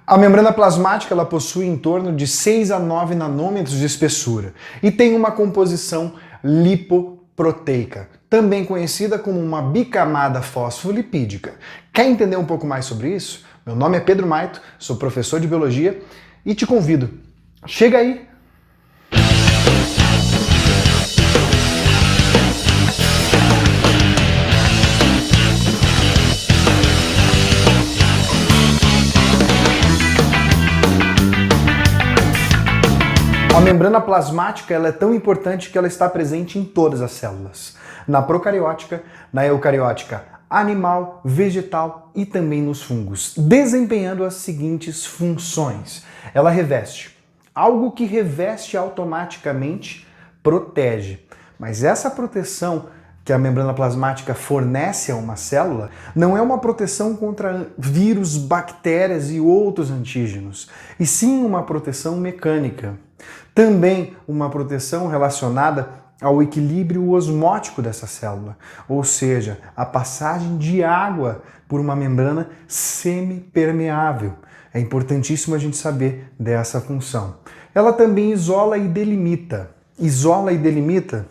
A membrana plasmática ela possui em torno de 6 a 9 nanômetros de espessura e tem uma composição lipoproteica, também conhecida como uma bicamada fosfolipídica. Quer entender um pouco mais sobre isso? Meu nome é Pedro Maito, sou professor de biologia e te convido. Chega aí! A membrana plasmática ela é tão importante que ela está presente em todas as células. Na procariótica, na eucariótica animal, vegetal e também nos fungos, desempenhando as seguintes funções. Ela reveste. Algo que reveste automaticamente protege. Mas essa proteção que a membrana plasmática fornece a uma célula não é uma proteção contra vírus, bactérias e outros antígenos, e sim uma proteção mecânica. Também uma proteção relacionada ao equilíbrio osmótico dessa célula, ou seja, a passagem de água por uma membrana semipermeável. É importantíssimo a gente saber dessa função. Ela também isola e delimita. Isola e delimita?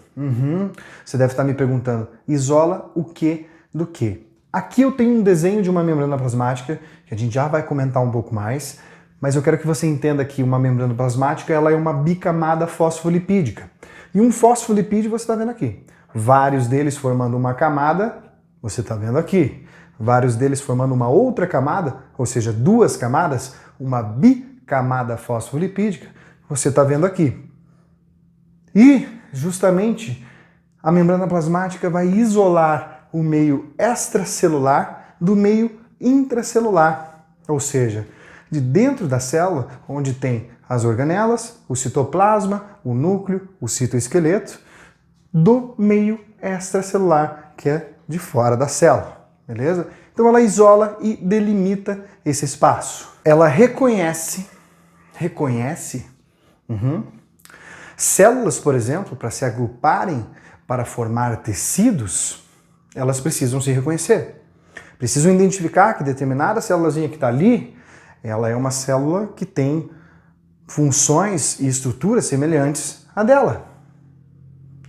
Você deve estar me perguntando, isola o que do que? Aqui eu tenho um desenho de uma membrana plasmática, que a gente já vai comentar um pouco mais, mas eu quero que você entenda que uma membrana plasmática ela é uma bicamada fosfolipídica. E um fosfolipídio você está vendo aqui. Vários deles formando uma camada, você está vendo aqui. Vários deles formando uma outra camada, ou seja, duas camadas, uma bicamada fosfolipídica, você está vendo aqui. E, justamente, a membrana plasmática vai isolar o meio extracelular do meio intracelular, ou seja, de dentro da célula, onde tem as organelas, o citoplasma, o núcleo, o citoesqueleto, do meio extracelular, que é de fora da célula, beleza? Então ela isola e delimita esse espaço. Ela reconhece células, por exemplo, para se agruparem para formar tecidos, elas precisam se reconhecer. Precisam identificar que determinada célulazinha que está ali, ela é uma célula que tem funções e estruturas semelhantes à dela.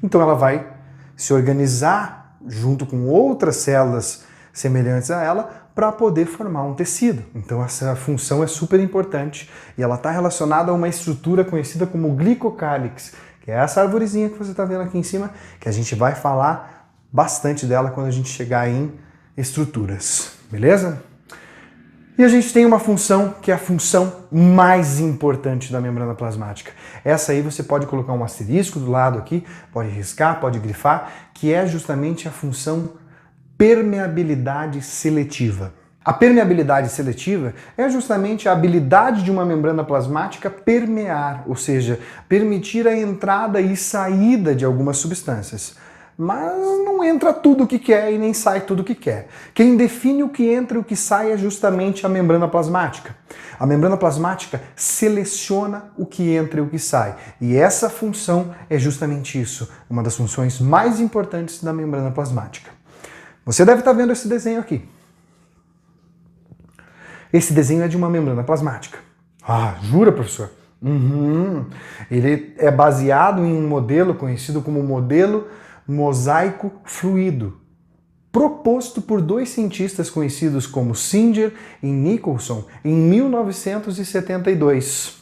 Então ela vai se organizar junto com outras células semelhantes a ela para poder formar um tecido. Então essa função é super importante e ela está relacionada a uma estrutura conhecida como glicocálix, que é essa arvorezinha que você está vendo aqui em cima, que a gente vai falar bastante dela quando a gente chegar em estruturas, beleza? E a gente tem uma função que é a função mais importante da membrana plasmática. Essa aí você pode colocar um asterisco do lado aqui, pode riscar, pode grifar, que é justamente a função permeabilidade seletiva. A permeabilidade seletiva é justamente a habilidade de uma membrana plasmática permear, ou seja, permitir a entrada e saída de algumas substâncias. Mas não entra tudo o que quer e nem sai tudo o que quer. Quem define o que entra e o que sai é justamente a membrana plasmática. A membrana plasmática seleciona o que entra e o que sai. E essa função é justamente isso, uma das funções mais importantes da membrana plasmática. Você deve estar vendo esse desenho aqui. Esse desenho é de uma membrana plasmática. Ah, jura, professor? Ele é baseado em um modelo conhecido como modelo mosaico fluido, proposto por dois cientistas conhecidos como Singer e Nicholson em 1972.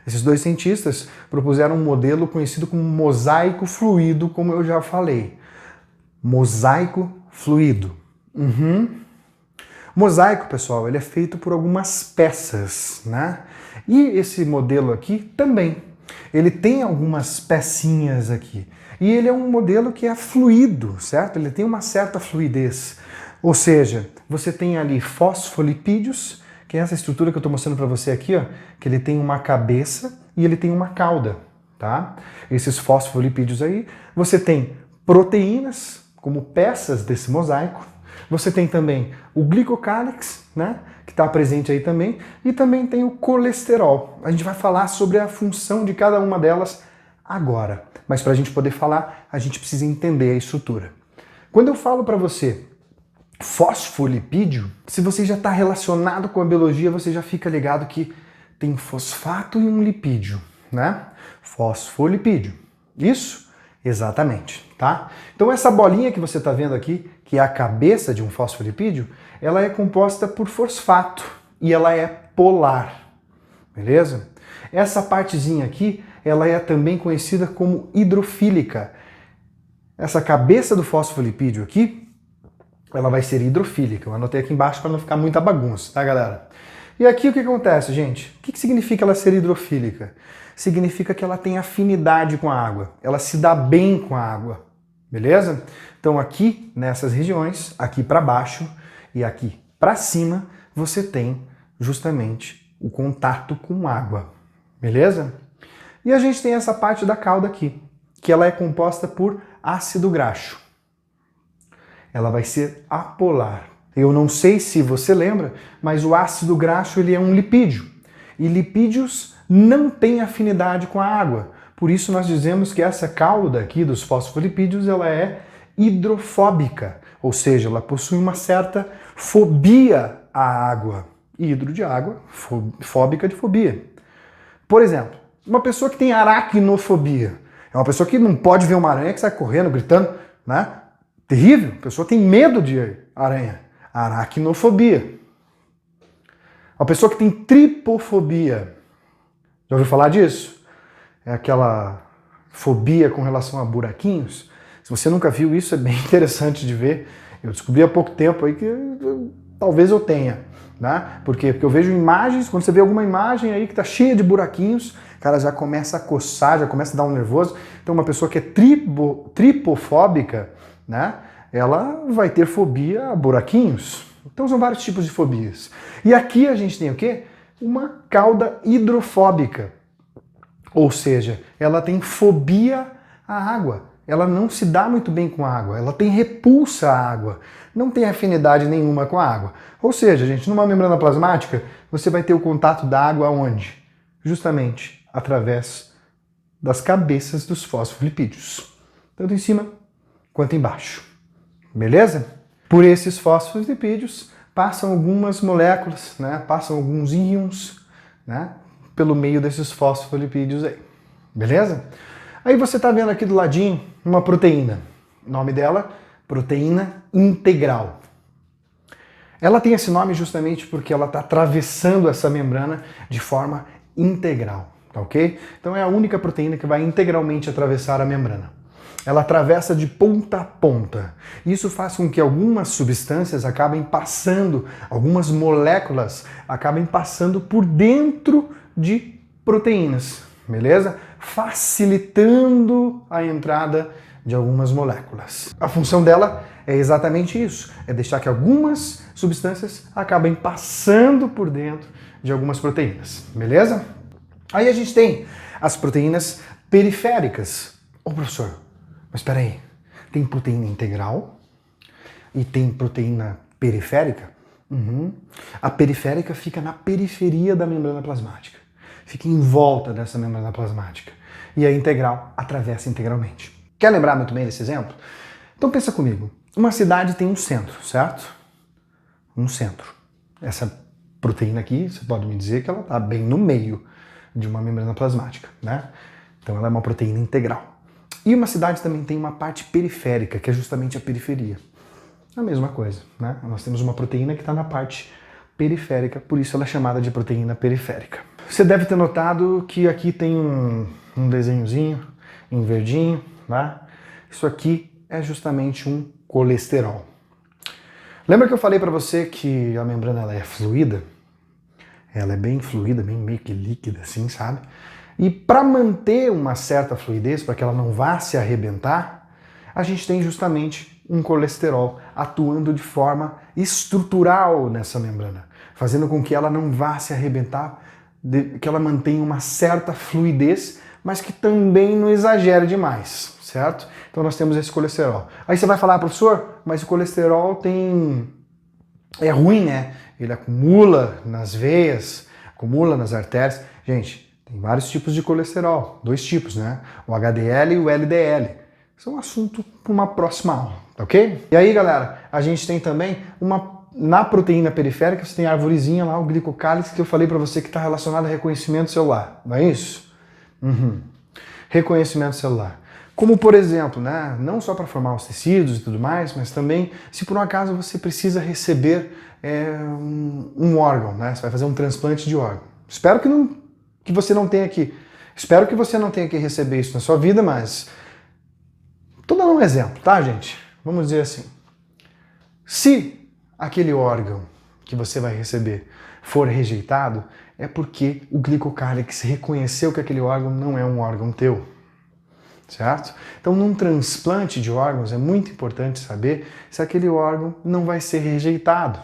Esses dois cientistas propuseram um modelo conhecido como mosaico fluido, como eu já falei. Mosaico fluido. Mosaico, pessoal, ele é feito por algumas peças, né? E esse modelo aqui também. Ele tem algumas pecinhas aqui. E ele é um modelo que é fluido, certo? Ele tem uma certa fluidez. Ou seja, você tem ali fosfolipídios, que é essa estrutura que eu estou mostrando para você aqui, ó, que ele tem uma cabeça e ele tem uma cauda, tá? Esses fosfolipídios aí, você tem proteínas como peças desse mosaico. Você tem também o glicocálix, né, que está presente aí também, e também tem o colesterol. A gente vai falar sobre a função de cada uma delas agora. Mas para a gente poder falar, a gente precisa entender a estrutura. Quando eu falo para você fosfolipídio, se você já está relacionado com a biologia, você já fica ligado que tem fosfato e um lipídio, né? Fosfolipídio. Isso? Exatamente, tá? Então essa bolinha que você está vendo aqui, que é a cabeça de um fosfolipídio, ela é composta por fosfato e ela é polar, beleza? Essa partezinha aqui, ela é também conhecida como hidrofílica. Essa cabeça do fosfolipídio aqui, ela vai ser hidrofílica. Eu anotei aqui embaixo para não ficar muita bagunça, tá, galera? E aqui o que acontece, gente? O que significa ela ser hidrofílica? Significa que ela tem afinidade com a água. Ela se dá bem com a água, beleza? Então aqui, nessas regiões, aqui para baixo e aqui para cima, você tem justamente o contato com água, beleza? E a gente tem essa parte da cauda aqui, que ela é composta por ácido graxo. Ela vai ser apolar. Eu não sei se você lembra, mas o ácido graxo ele é um lipídio. E lipídios não têm afinidade com a água. Por isso nós dizemos que essa cauda aqui dos fosfolipídios ela é hidrofóbica, ou seja, ela possui uma certa fobia à água. Hidro de água, fóbica de fobia. Por exemplo, uma pessoa que tem aracnofobia, é uma pessoa que não pode ver uma aranha que sai correndo, gritando, né? Terrível, a pessoa tem medo de aranha. Aracnofobia. A pessoa que tem tripofobia. Já ouviu falar disso? É aquela fobia com relação a buraquinhos. Se você nunca viu isso, é bem interessante de ver. Eu descobri há pouco tempo aí que talvez eu tenha. Né? Por quê? Porque eu vejo imagens, quando você vê alguma imagem aí que está cheia de buraquinhos, o cara já começa a coçar, já começa a dar um nervoso. Então uma pessoa que é tripofóbica, né? Ela vai ter fobia a buraquinhos. Então são vários tipos de fobias. E aqui a gente tem o quê? Uma cauda hidrofóbica. Ou seja, ela tem fobia à água. Ela não se dá muito bem com a água. Ela tem repulsa à água. Não tem afinidade nenhuma com a água. Ou seja, gente, numa membrana plasmática, você vai ter o contato da água onde? Justamente através das cabeças dos fosfolipídios. Tanto em cima quanto embaixo. Beleza? Por esses fosfolipídios passam algumas moléculas, né? Passam alguns íons, né? Pelo meio desses fosfolipídios aí. Beleza? Aí você está vendo aqui do ladinho uma proteína. O nome dela, proteína integral. Ela tem esse nome justamente porque ela está atravessando essa membrana de forma integral, tá ok? Então é a única proteína que vai integralmente atravessar a membrana. Ela atravessa de ponta a ponta. Isso faz com que algumas substâncias acabem passando, algumas moléculas acabem passando por dentro de proteínas, beleza? Facilitando a entrada de algumas moléculas. A função dela é exatamente isso, é deixar que algumas substâncias acabem passando por dentro de algumas proteínas, beleza? Aí a gente tem as proteínas periféricas. Ô professor, mas espera aí, tem proteína integral e tem proteína periférica? A periférica fica na periferia da membrana plasmática, fica em volta dessa membrana plasmática. E a integral atravessa integralmente. Quer lembrar muito bem desse exemplo? Então pensa comigo, uma cidade tem um centro, certo? Um centro. Essa proteína aqui, você pode me dizer que ela está bem no meio de uma membrana plasmática, né? Então ela é uma proteína integral. E uma cidade também tem uma parte periférica, que é justamente a periferia. A mesma coisa, né? Nós temos uma proteína que está na parte periférica, por isso ela é chamada de proteína periférica. Você deve ter notado que aqui tem um desenhozinho em verdinho, né? Isso aqui é justamente um colesterol. Lembra que eu falei para você que a membrana ela é fluida? Ela é bem fluida, bem meio que líquida assim, sabe? E para manter uma certa fluidez, para que ela não vá se arrebentar, a gente tem justamente um colesterol atuando de forma estrutural nessa membrana, fazendo com que ela não vá se arrebentar, que ela mantenha uma certa fluidez, mas que também não exagere demais, certo? Então nós temos esse colesterol. Aí você vai falar, professor, mas o colesterol é ruim, né? Ele acumula nas veias, acumula nas artérias. Gente, tem vários tipos de colesterol, dois tipos, né? O HDL e o LDL. Isso é um assunto para uma próxima aula, tá ok? E aí, galera, a gente tem também na proteína periférica, você tem a arvorezinha lá, o glicocálix, que eu falei para você que está relacionado a reconhecimento celular, não é isso? Reconhecimento celular. Como, por exemplo, né, não só para formar os tecidos e tudo mais, mas também se por um acaso você precisa receber um órgão, né? Você vai fazer um transplante de órgão. Espero que você não tenha que receber isso na sua vida, mas tô dando um exemplo, tá, gente? Vamos dizer assim. Se aquele órgão que você vai receber for rejeitado, é porque o glicocálix reconheceu que aquele órgão não é um órgão teu. Certo? Então, num transplante de órgãos, é muito importante saber se aquele órgão não vai ser rejeitado.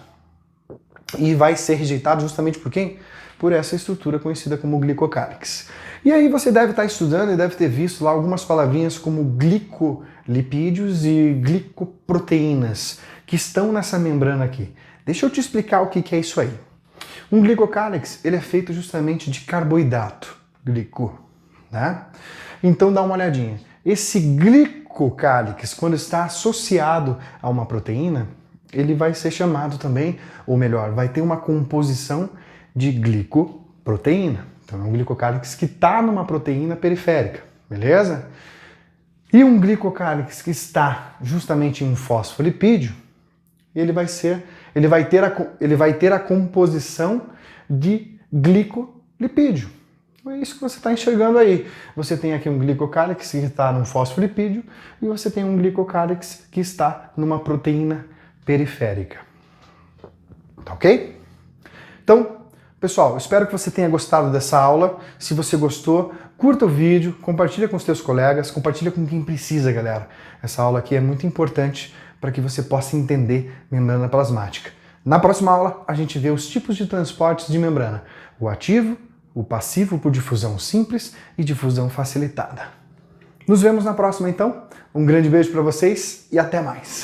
E vai ser rejeitado justamente por quem? Por essa estrutura conhecida como glicocálix. E aí você deve estar estudando e deve ter visto lá algumas palavrinhas como glicolipídios e glicoproteínas, que estão nessa membrana aqui. Deixa eu te explicar o que é isso aí. Um glicocálix, ele é feito justamente de carboidrato, glico, né? Então dá uma olhadinha. Esse glicocálix, quando está associado a uma proteína, ele vai ser chamado também, ou melhor, vai ter uma composição de glicoproteína. Então é um glicocálix que está numa proteína periférica, beleza? E um glicocálix que está justamente em um fosfolipídio, ele vai ter a composição de glicolipídio. É isso que você está enxergando aí. Você tem aqui um glicocálix que está num fosfolipídio e você tem um glicocálix que está numa proteína periférica. Tá ok? Então, pessoal, espero que você tenha gostado dessa aula. Se você gostou, curta o vídeo, compartilha com os teus colegas, compartilha com quem precisa, galera. Essa aula aqui é muito importante para que você possa entender membrana plasmática. Na próxima aula, a gente vê os tipos de transportes de membrana. O ativo, o passivo por difusão simples e difusão facilitada. Nos vemos na próxima, então. Um grande beijo para vocês e até mais.